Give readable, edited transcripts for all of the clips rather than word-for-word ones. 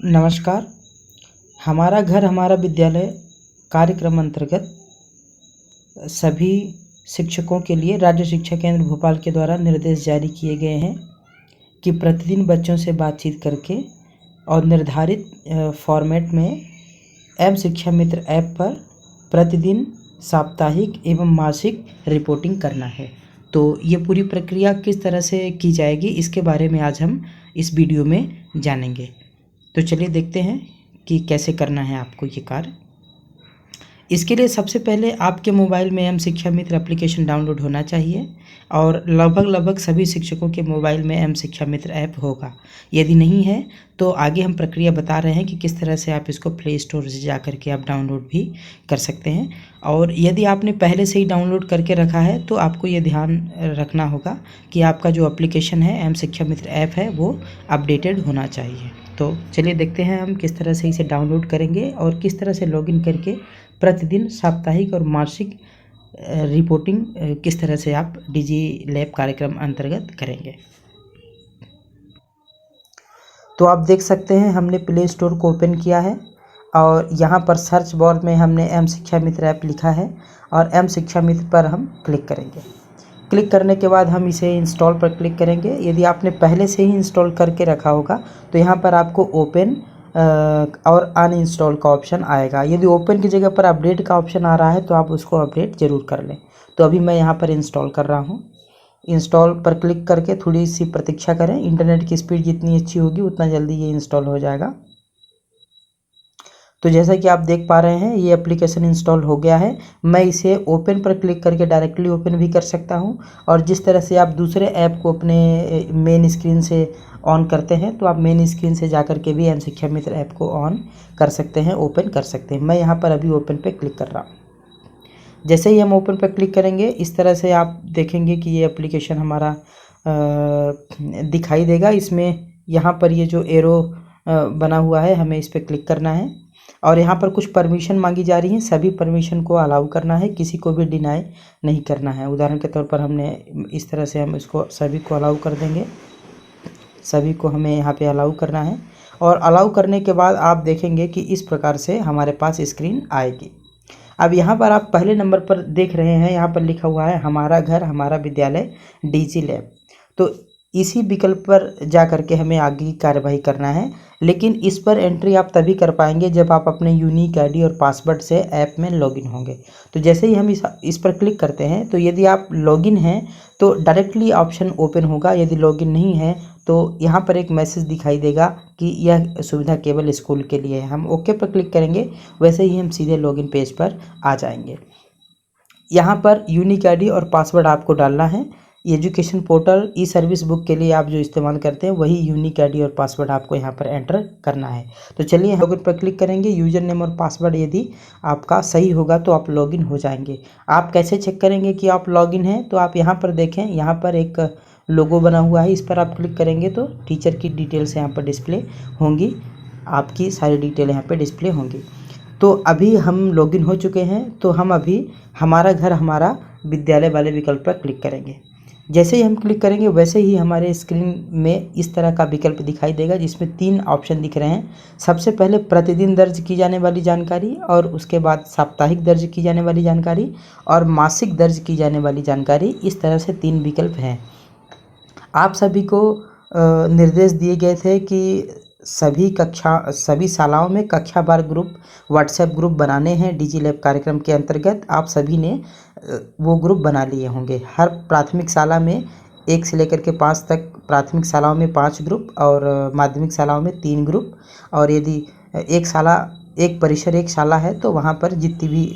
नमस्कार। हमारा घर हमारा विद्यालय कार्यक्रम अंतर्गत सभी शिक्षकों के लिए राज्य शिक्षा केंद्र भोपाल के द्वारा निर्देश जारी किए गए हैं कि प्रतिदिन बच्चों से बातचीत करके और निर्धारित फॉर्मेट में एम शिक्षा मित्र ऐप पर प्रतिदिन साप्ताहिक एवं मासिक रिपोर्टिंग करना है। तो ये पूरी प्रक्रिया किस तरह से की जाएगी, इसके बारे में आज हम इस वीडियो में जानेंगे। तो चलिए देखते हैं कि कैसे करना है आपको ये कार्य। इसके लिए सबसे पहले आपके मोबाइल में एम शिक्षा मित्र एप्लीकेशन डाउनलोड होना चाहिए और लगभग सभी शिक्षकों के मोबाइल में एम शिक्षा मित्र ऐप होगा। यदि नहीं है तो आगे हम प्रक्रिया बता रहे हैं कि किस तरह से आप इसको प्ले स्टोर से जा कर के आप डाउनलोड भी कर सकते हैं। और यदि आपने पहले से ही डाउनलोड करके रखा है तो आपको ये ध्यान रखना होगा कि आपका जो एप्लीकेशन है एम शिक्षा मित्र ऐप है वो अपडेटेड होना चाहिए। तो चलिए देखते हैं हम किस तरह से इसे डाउनलोड करेंगे और किस तरह से लॉगिन करके प्रतिदिन साप्ताहिक और मासिक रिपोर्टिंग किस तरह से आप डिजी लैब कार्यक्रम अंतर्गत करेंगे। तो आप देख सकते हैं हमने प्ले स्टोर को ओपन किया है और यहाँ पर सर्च बार में हमने एम शिक्षा मित्र ऐप लिखा है और एम शिक्षा मित्र पर हम क्लिक करेंगे। क्लिक करने के बाद हम इसे इंस्टॉल पर क्लिक करेंगे। यदि आपने पहले से ही इंस्टॉल करके रखा होगा तो यहाँ पर आपको ओपन और अनइंस्टॉल का ऑप्शन आएगा। यदि ओपन की जगह पर अपडेट का ऑप्शन आ रहा है तो आप उसको अपडेट ज़रूर कर लें। तो अभी मैं यहाँ पर इंस्टॉल कर रहा हूँ। इंस्टॉल पर क्लिक करके थोड़ी सी प्रतीक्षा करें। इंटरनेट की स्पीड जितनी अच्छी होगी उतना जल्दी ये इंस्टॉल हो जाएगा। तो जैसा कि आप देख पा रहे हैं ये एप्लीकेशन इंस्टॉल हो गया है। मैं इसे ओपन पर क्लिक करके डायरेक्टली ओपन भी कर सकता हूं और जिस तरह से आप दूसरे ऐप को अपने मेन स्क्रीन से ऑन करते हैं तो आप मेन स्क्रीन से जाकर के भी एम शिक्षा मित्र ऐप को ऑन कर सकते हैं, ओपन कर सकते हैं। मैं यहाँ पर अभी ओपन पे क्लिक कर रहा हूँ। जैसे ही हम ओपन पर क्लिक करेंगे इस तरह से आप देखेंगे कि ये एप्लीकेशन हमारा दिखाई देगा। इसमें यहाँ पर ये जो एरो बना हुआ है हमें इस पर क्लिक करना है और यहाँ पर कुछ परमिशन मांगी जा रही हैं। सभी परमिशन को अलाउ करना है, किसी को भी डिनाई नहीं करना है। उदाहरण के तौर पर हमने इस तरह से हम इसको सभी को अलाउ कर देंगे। सभी को हमें यहाँ पे अलाउ करना है और अलाउ करने के बाद आप देखेंगे कि इस प्रकार से हमारे पास स्क्रीन आएगी। अब यहाँ पर आप पहले नंबर पर देख रहे हैं, यहाँ पर लिखा हुआ है हमारा घर हमारा विद्यालय डिजी लैब। तो इसी विकल्प पर जा करके हमें आगे की कार्यवाही करना है। लेकिन इस पर एंट्री आप तभी कर पाएंगे जब आप अपने यूनिक आईडी और पासवर्ड से ऐप में लॉगिन होंगे। तो जैसे ही हम इस पर क्लिक करते हैं तो यदि आप लॉगिन हैं तो डायरेक्टली ऑप्शन ओपन होगा। यदि लॉगिन नहीं है तो यहाँ पर एक मैसेज दिखाई देगा कि यह सुविधा केवल स्कूल के लिए है। हम ओके पर क्लिक करेंगे, वैसे ही हम सीधे लॉगिन पेज पर आ जाएंगे। यहाँ पर यूनिक आईडी और पासवर्ड आपको डालना है। Education portal e service book के लिए आप जो इस्तेमाल करते हैं वही यूनिक आईडी और पासवर्ड आपको यहाँ पर एंटर करना है। तो चलिए लॉगिन पर क्लिक करेंगे। यूजर नेम और पासवर्ड यदि आपका सही होगा तो आप लॉगिन हो जाएंगे। आप कैसे चेक करेंगे कि आप लॉगिन हैं? तो आप यहाँ पर देखें, यहाँ पर एक लोगो बना हुआ है, इस पर आप क्लिक करेंगे तो टीचर की डिटेल्स यहाँ पर डिस्प्ले होंगी। आपकी सारी डिटेल यहाँ पर डिस्प्ले होंगी। तो अभी हम लॉगिन हो चुके हैं तो हम अभी हमारा घर हमारा विद्यालय वाले विकल्प पर क्लिक करेंगे। जैसे ही हम क्लिक करेंगे वैसे ही हमारे स्क्रीन में इस तरह का विकल्प दिखाई देगा जिसमें 3 ऑप्शन दिख रहे हैं। सबसे पहले प्रतिदिन दर्ज की जाने वाली जानकारी और उसके बाद साप्ताहिक दर्ज की जाने वाली जानकारी और मासिक दर्ज की जाने वाली जानकारी। इस तरह से 3 विकल्प हैं। आप सभी को निर्देश दिए गए थे कि सभी शालाओं में कक्षावार ग्रुप व्हाट्सएप ग्रुप बनाने हैं। डिजी लैब कार्यक्रम के अंतर्गत आप सभी ने वो ग्रुप बना लिए होंगे। हर प्राथमिक शाला में 1 से लेकर के 5 तक प्राथमिक शालाओं में 5 ग्रुप और माध्यमिक शालाओं में 3 ग्रुप। और यदि एक परिसर एक शाला है तो वहाँ पर जितनी भी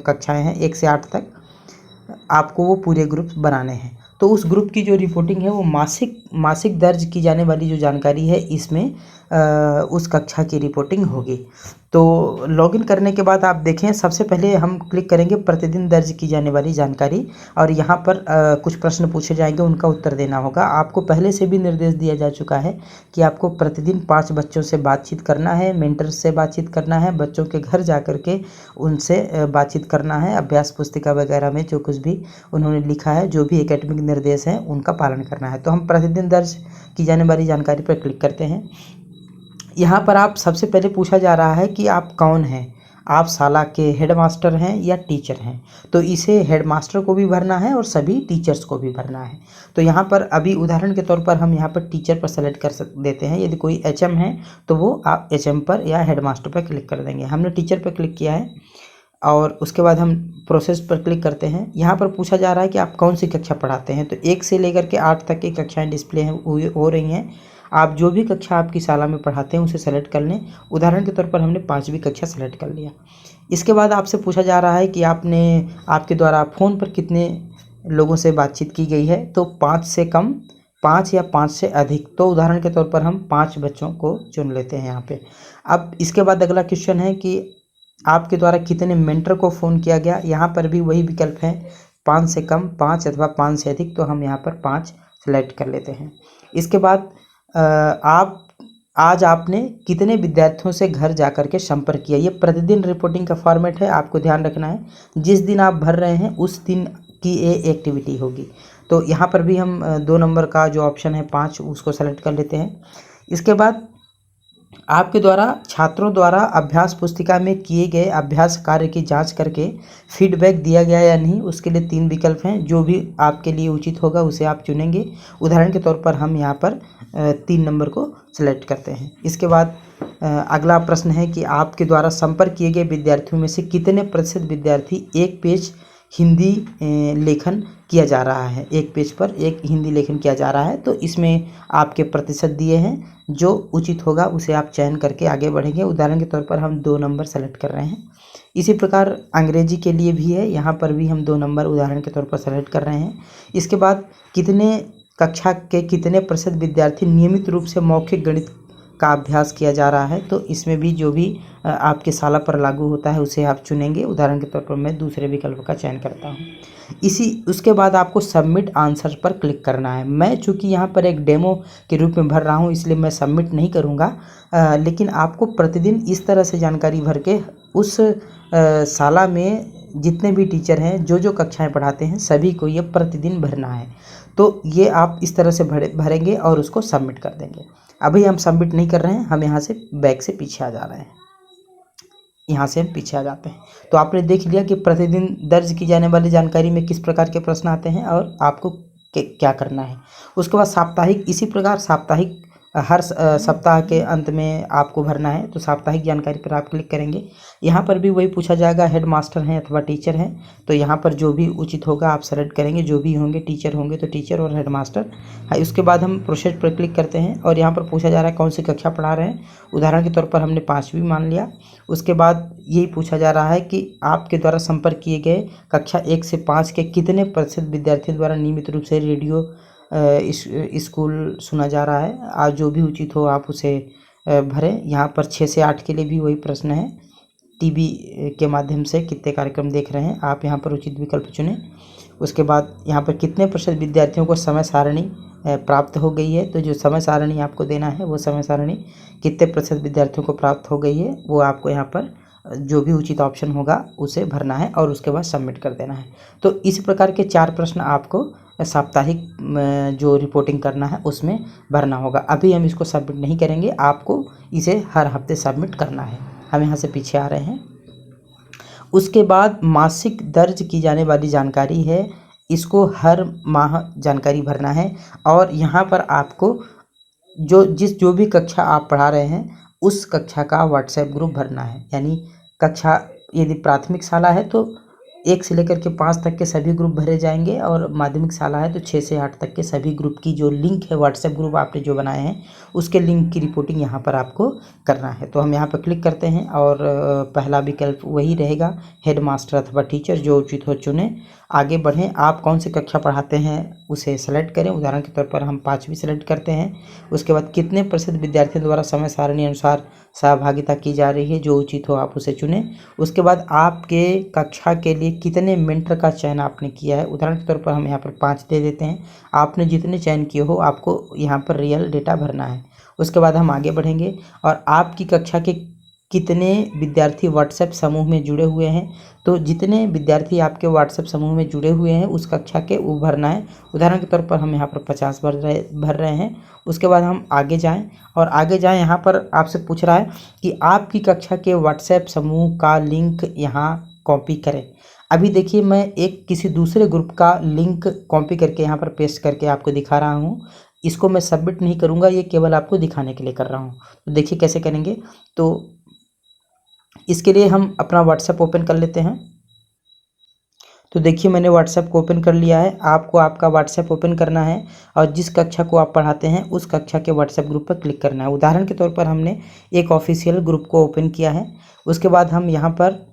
कक्षाएं हैं 1 से 8 तक आपको वो पूरे ग्रुप बनाने हैं। तो उस ग्रुप की जो रिपोर्टिंग है वो मासिक दर्ज की जाने वाली जो जानकारी है इसमें उस कक्षा की रिपोर्टिंग होगी। तो लॉगिन करने के बाद आप देखें, सबसे पहले हम क्लिक करेंगे प्रतिदिन दर्ज की जाने वाली जानकारी और यहाँ पर कुछ प्रश्न पूछे जाएंगे, उनका उत्तर देना होगा। आपको पहले से भी निर्देश दिया जा चुका है कि आपको प्रतिदिन 5 बच्चों से बातचीत करना है, मेंटर से बातचीत करना है, बच्चों के घर जा कर के उनसे बातचीत करना है। अभ्यास पुस्तिका वगैरह में जो कुछ भी उन्होंने लिखा है, जो भी एकेडमिक निर्देश हैं उनका पालन करना है। तो हम प्रतिदिन दर्ज की जाने वाली जानकारी पर क्लिक करते हैं। यहाँ पर आप सबसे पहले पूछा जा रहा है कि आप कौन हैं, आप शाला के हेडमास्टर हैं या टीचर हैं। तो इसे हेडमास्टर को भी भरना है और सभी टीचर्स को भी भरना है। तो यहाँ पर अभी उदाहरण के तौर पर हम यहाँ पर टीचर पर सेलेक्ट कर देते हैं। यदि कोई HM है तो वो आप HM पर या हेडमास्टर पर क्लिक कर देंगे। हमने टीचर पर क्लिक किया है और उसके बाद हम प्रोसेस पर क्लिक करते हैं। यहाँ पर पूछा जा रहा है कि आप कौन सी कक्षा पढ़ाते हैं। तो 1 से लेकर के 8 तक की कक्षाएँ डिस्प्ले हो रही हैं। आप जो भी कक्षा आपकी शाला में पढ़ाते हैं उसे सेलेक्ट कर लें। उदाहरण के तौर पर हमने 5वीं कक्षा सेलेक्ट कर लिया। इसके बाद आपसे पूछा जा रहा है कि आपके द्वारा फ़ोन पर कितने लोगों से बातचीत की गई है। तो 5 से कम, 5 या 5 से अधिक। तो उदाहरण के तौर पर हम 5 बच्चों को चुन लेते हैं यहाँ पे। अब इसके बाद अगला क्वेश्चन है कि आपके द्वारा कितने मेंटर को फ़ोन किया गया। यहाँ पर भी वही विकल्प है, 5 से कम, 5 अथवा 5 से अधिक। तो हम यहाँ पर 5 सेलेक्ट कर लेते हैं। इसके बाद आज आपने कितने विद्यार्थियों से घर जाकर के संपर्क किया। ये प्रतिदिन रिपोर्टिंग का फॉर्मेट है, आपको ध्यान रखना है। जिस दिन आप भर रहे हैं उस दिन की ये एक्टिविटी होगी। तो यहाँ पर भी हम 2 नंबर का जो ऑप्शन है 5, उसको सेलेक्ट कर लेते हैं। इसके बाद आपके द्वारा छात्रों द्वारा अभ्यास पुस्तिका में किए गए अभ्यास कार्य की जांच करके फीडबैक दिया गया या नहीं, उसके लिए 3 विकल्प हैं। जो भी आपके लिए उचित होगा उसे आप चुनेंगे। उदाहरण के तौर पर हम यहाँ पर 3 नंबर को सेलेक्ट करते हैं। इसके बाद अगला प्रश्न है कि आपके द्वारा संपर्क किए गए विद्यार्थियों में से कितने प्रतिशत विद्यार्थी 1 पेज हिंदी लेखन किया जा रहा है। 1 पेज पर 1 हिंदी लेखन किया जा रहा है। तो इसमें आपके प्रतिशत दिए हैं, जो उचित होगा उसे आप चयन करके आगे बढ़ेंगे। उदाहरण के तौर पर हम 2 नंबर सेलेक्ट कर रहे हैं। इसी प्रकार अंग्रेजी के लिए भी है, यहाँ पर भी हम 2 नंबर उदाहरण के तौर पर सेलेक्ट कर रहे हैं। इसके बाद कक्षा के कितने प्रतिशत विद्यार्थी नियमित रूप से मौखिक गणित का अभ्यास किया जा रहा है। तो इसमें भी जो भी आपके शाला पर लागू होता है उसे आप चुनेंगे। उदाहरण के तौर पर मैं दूसरे विकल्प का चयन करता हूँ। उसके बाद आपको सबमिट आंसर पर क्लिक करना है। मैं चूँकि यहाँ पर एक डेमो के रूप में भर रहा हूँ इसलिए मैं सबमिट नहीं करूँगा, लेकिन आपको प्रतिदिन इस तरह से जानकारी भर के उस शाला में जितने भी टीचर हैं, जो कक्षाएँ पढ़ाते हैं, सभी को ये प्रतिदिन भरना है। तो ये आप इस तरह से भरेंगे और उसको सबमिट कर देंगे। अभी हम सबमिट नहीं कर रहे हैं, हम यहाँ से बैक से पीछे आ जा रहे हैं। यहाँ से हम पीछे आ जाते हैं। तो आपने देख लिया कि प्रतिदिन दर्ज की जाने वाली जानकारी में किस प्रकार के प्रश्न आते हैं और आपको क्या करना है। उसके बाद साप्ताहिक, इसी प्रकार साप्ताहिक हर सप्ताह के अंत में आपको भरना है। तो साप्ताहिक जानकारी पर आप क्लिक करेंगे। यहाँ पर भी वही पूछा जाएगा, हेड मास्टर हैं अथवा टीचर हैं। तो यहाँ पर जो भी उचित होगा आप सेलेक्ट करेंगे। जो भी होंगे, टीचर होंगे तो टीचर और हेड मास्टर है। उसके बाद हम प्रोसेस पर क्लिक करते हैं और यहाँ पर पूछा जा रहा है कौन सी कक्षा पढ़ा रहे हैं। उदाहरण के तौर पर हमने 5वीं मान लिया। उसके बाद यही पूछा जा रहा है कि आपके द्वारा संपर्क किए गए कक्षा 1 से 5 के कितने प्रतिशत विद्यार्थियों द्वारा नियमित रूप से रेडियो स्कूल सुना जा रहा है। आज जो भी उचित हो आप उसे भरें। यहाँ पर 6 से 8 के लिए भी वही प्रश्न है, टीवी के माध्यम से कितने कार्यक्रम देख रहे हैं, आप यहाँ पर उचित विकल्प चुनें। उसके बाद यहाँ पर कितने प्रतिशत विद्यार्थियों को समय सारणी प्राप्त हो गई है। तो जो समय सारणी आपको देना है वो समय सारणी कितने प्रतिशत विद्यार्थियों को प्राप्त हो गई है, वो आपको यहाँ पर जो भी उचित ऑप्शन होगा उसे भरना है और उसके बाद सबमिट कर देना है। तो इस प्रकार के 4 प्रश्न आपको साप्ताहिक जो रिपोर्टिंग करना है उसमें भरना होगा। अभी हम इसको सबमिट नहीं करेंगे, आपको इसे हर हफ्ते सबमिट करना है। हम यहाँ से पीछे आ रहे हैं। उसके बाद मासिक दर्ज की जाने वाली जानकारी है, इसको हर माह जानकारी भरना है। और यहाँ पर आपको जो भी कक्षा आप पढ़ा रहे हैं उस कक्षा का व्हाट्सएप ग्रुप भरना है। यानी कक्षा यदि प्राथमिक शाला है तो 1 से लेकर के 5 तक के सभी ग्रुप भरे जाएंगे, और माध्यमिक शाला है तो 6 से 8 तक के सभी ग्रुप की जो लिंक है, व्हाट्सएप ग्रुप आपने जो बनाए हैं उसके लिंक की रिपोर्टिंग यहाँ पर आपको करना है। तो हम यहाँ पर क्लिक करते हैं और पहला विकल्प वही रहेगा, हेड मास्टर अथवा टीचर, जो उचित हो चुने। आगे बढ़ें, आप कौन सी कक्षा पढ़ाते हैं उसे सेलेक्ट करें। उदाहरण के तौर पर हम 5वीं सेलेक्ट करते हैं। उसके बाद कितने प्रतिशत विद्यार्थियों द्वारा समय सारणी अनुसार सहभागिता की जा रही है, जो उचित हो आप उसे चुनें। उसके बाद आपके कक्षा के लिए कितने मेंटर का चयन आपने किया है। उदाहरण के तौर पर हम यहाँ पर 5 दे देते हैं। आपने जितने चयन किए हो आपको यहाँ पर रियल डेटा भरना है। उसके बाद हम आगे बढ़ेंगे और आपकी कक्षा के कितने विद्यार्थी व्हाट्सएप समूह में जुड़े हुए हैं। तो जितने विद्यार्थी आपके व्हाट्सएप समूह में जुड़े हुए हैं उस कक्षा के वो भरना है। उदाहरण के तौर पर हम यहाँ पर 50 भर रहे हैं। उसके बाद हम आगे जाएं और आगे जाएं, यहाँ पर आपसे पूछ रहा है कि आपकी कक्षा के व्हाट्सएप समूह का लिंक यहाँ कॉपी करें। अभी देखिए मैं एक किसी दूसरे ग्रुप का लिंक कॉपी करके यहाँ पर पेस्ट करके आपको दिखा रहा हूँ। इसको मैं सबमिट नहीं करूँगा, ये केवल आपको दिखाने के लिए कर रहा हूँ। तो देखिए कैसे करेंगे। तो इसके लिए हम अपना व्हाट्सएप ओपन कर लेते हैं। तो देखिए मैंने व्हाट्सएप को ओपन कर लिया है। आपको आपका व्हाट्सएप ओपन करना है और जिस कक्षा को आप पढ़ाते हैं उस कक्षा के व्हाट्सएप ग्रुप पर क्लिक करना है। उदाहरण के तौर पर हमने एक ऑफिशियल ग्रुप को ओपन किया है। उसके बाद हम यहाँ पर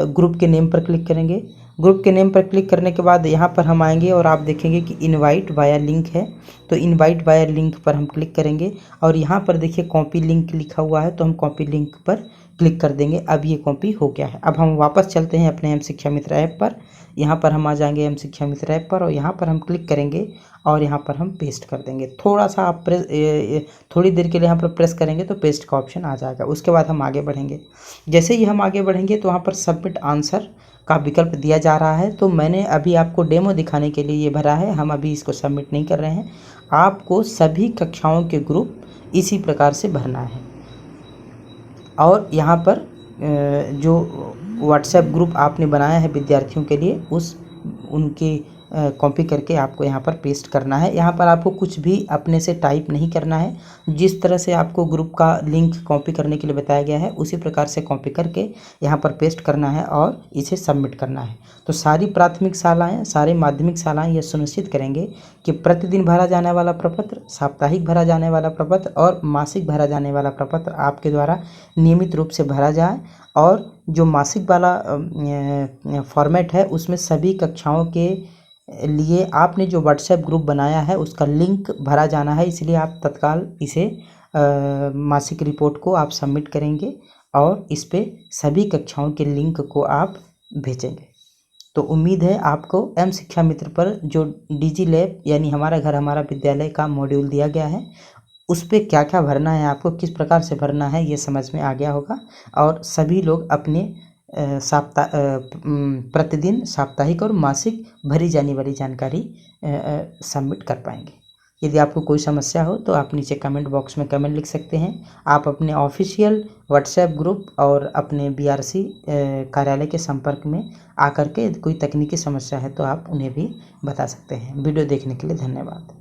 ग्रुप के नेम पर क्लिक करेंगे। ग्रुप के नेम पर क्लिक करने के बाद यहाँ पर हम आएंगे और आप देखेंगे कि इनवाइट वाया लिंक है। तो इनवाइट वाया लिंक पर हम क्लिक करेंगे और यहाँ पर देखिए कॉपी लिंक लिखा हुआ है, तो हम कॉपी लिंक पर क्लिक कर देंगे। अब ये कॉपी हो गया है। अब हम वापस चलते हैं अपने एम शिक्षा मित्र ऐप पर। यहाँ पर हम आ जाएंगे एम शिक्षा मित्र ऐप पर और यहाँ पर हम क्लिक करेंगे और यहाँ पर हम पेस्ट कर देंगे। थोड़ा सा आप थोड़ी देर के लिए यहाँ पर प्रेस करेंगे तो पेस्ट का ऑप्शन आ जाएगा। उसके बाद हम आगे बढ़ेंगे। जैसे ही हम आगे बढ़ेंगे तो वहाँ पर सबमिट आंसर का विकल्प दिया जा रहा है। तो मैंने अभी आपको डेमो दिखाने के लिए ये भरा है, हम अभी इसको सबमिट नहीं कर रहे हैं। आपको सभी कक्षाओं के ग्रुप इसी प्रकार से भरना है और यहाँ पर जो व्हाट्सएप ग्रुप आपने बनाया है विद्यार्थियों के लिए उनकी कॉपी करके आपको यहाँ पर पेस्ट करना है। यहाँ पर आपको कुछ भी अपने से टाइप नहीं करना है। जिस तरह से आपको ग्रुप का लिंक कॉपी करने के लिए बताया गया है उसी प्रकार से कॉपी करके यहाँ पर पेस्ट करना है और इसे सबमिट करना है। तो सारी प्राथमिक शालाएँ, सारी माध्यमिक शालाएँ ये सुनिश्चित करेंगे कि प्रतिदिन भरा जाने वाला प्रपत्र, साप्ताहिक भरा जाने वाला प्रपत्र और मासिक भरा जाने वाला प्रपत्र आपके द्वारा नियमित रूप से भरा जाए। और जो मासिक वाला फॉर्मेट है उसमें सभी कक्षाओं के लिए आपने जो व्हाट्सएप ग्रुप बनाया है उसका लिंक भरा जाना है। इसलिए आप तत्काल इसे मासिक रिपोर्ट को आप सबमिट करेंगे और इस पे सभी कक्षाओं के लिंक को आप भेजेंगे। तो उम्मीद है आपको एम शिक्षा मित्र पर जो डिजी लैब यानी हमारा घर हमारा विद्यालय का मॉड्यूल दिया गया है उस पर क्या क्या भरना है, आपको किस प्रकार से भरना है, ये समझ में आ गया होगा। और सभी लोग अपने प्रतिदिन साप्ताहिक और मासिक भरी जाने वाली जानकारी सबमिट कर पाएंगे। यदि आपको कोई समस्या हो तो आप नीचे कमेंट बॉक्स में कमेंट लिख सकते हैं। आप अपने ऑफिशियल व्हाट्सएप ग्रुप और अपने बीआरसी कार्यालय के संपर्क में आकर के कोई तकनीकी समस्या है तो आप उन्हें भी बता सकते हैं। वीडियो देखने के लिए धन्यवाद।